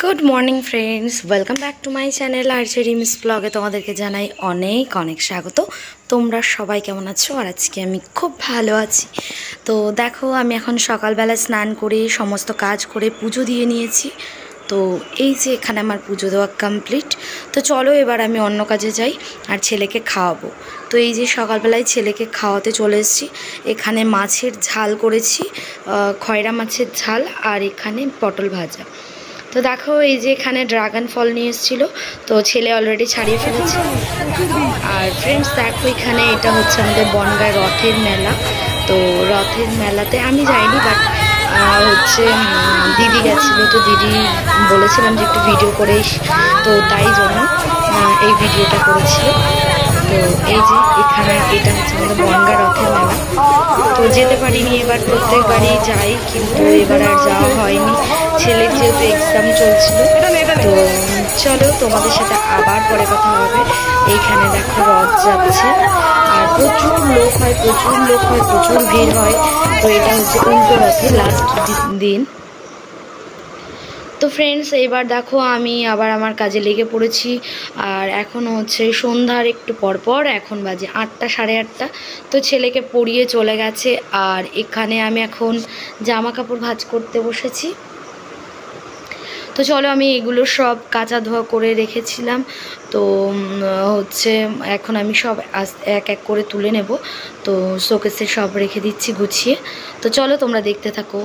Good morning friends, welcome back to my channel RJ Rimi's ব্লগে তোমাদেরকে জানাই অনেক অনেক স্বাগত। তোমরা সবাই কেমন আছো? আর আজকে আমি খুব ভালো আছি। তো দেখো, আমি এখন সকালবেলা স্নান করে সমস্ত কাজ করে পুজো দিয়ে নিয়েছি। তো এই যে এখানে আমার পুজো দেওয়া কমপ্লিট। তো চলো এবার আমি অন্য কাজে যাই আর ছেলেকে খাওয়াবো। তো এই যে সকালবেলায় ছেলেকে খাওয়াতে চলে এসেছি। এখানে মাছের ঝাল করেছি, খয়রা মাছের ঝাল, আর এখানে পটল ভাজা। তো দেখো, এই যে এখানে ড্রাগন ফল নিয়ে এসেছিলো, তো ছেলে অলরেডি ছাড়িয়ে ফেলেছে। আর ফ্রেন্ডস দেখো, এখানে এটা হচ্ছে আমাদের বনগাঁয় রথের মেলা। তো রথের মেলাতে আমি যাইনি, বাট হচ্ছে দিদি গেছিলো। তো দিদি বলেছিলাম যে একটু ভিডিও করিস, তো তাই জন্য এই ভিডিওটা করেছিল। তো এই যে এখানে এটা হচ্ছে আমাদের বনগাঁ রথের মেলা। তো যেতে পারিনি এবার, প্রত্যেকবারই যাই, কিন্তু এবার আর যাওয়া হয়নি, ছেলের যেহেতু এক্সাম চলছিল। তো চলো তোমাদের সাথে আবার পরে কথা হবে। এইখানে দেখো রথ যাচ্ছে, আর প্রচুর লোক হয়, প্রচুর ভিড় হয়। তো এটা হচ্ছে উল্টো রথের লাস্ট দিন। তো ফ্রেন্ডস, এবার দেখো আমি আবার আমার কাজে লেগে পড়েছি। আর এখন হচ্ছে সন্ধ্যার একটু পর, এখন বাজে 8টা, সাড়ে 8টা। তো ছেলেকে পড়িয়ে চলে গেছে, আর এখানে আমি এখন জামা কাপড় ভাঁজ করতে বসেছি। তো চলো, আমি এগুলো সব কাচা ধোয়া করে রেখেছিলাম। তো হচ্ছে এখন আমি সব এক এক করে তুলে নেব। তো শোকেসে সব রেখে দিচ্ছি গুছিয়ে। তো চলো তোমরা দেখতে থাকো।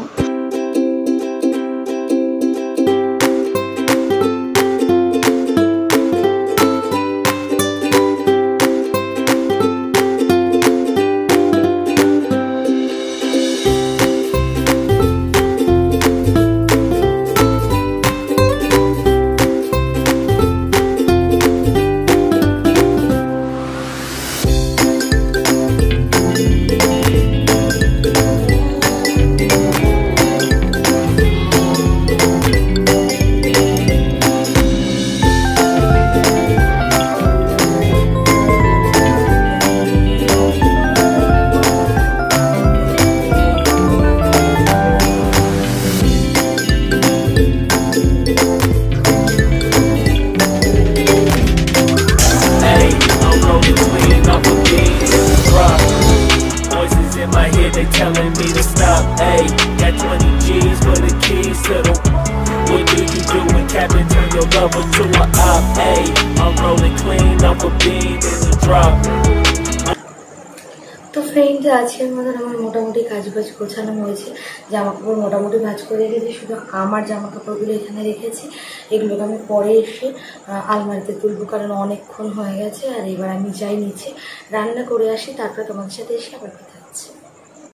They telling me to stop, ayy. Got 20 G's for the keys to the. What do you do when Captain turn your lover to a op, ayy? I'm rolling clean off a beam in the drop. তো friend, আজকের মতন আমার মোটামুটি কাজ বাজ গোছানো হয়েছে। জামা কাপড় মোটামুটি ভাঁজ করে রেখেছি, শুধু আমার জামা কাপড়গুলো এখানে রেখেছি। এগুলোকে আমি পরে এসে আলমারিতে তুলবো, কারণ অনেকক্ষণ হয়ে গেছে। আর এবার আমি যাই নিচে রান্না করে আসি, তারপরে তোমাদের সাথে এসে আবার কথা।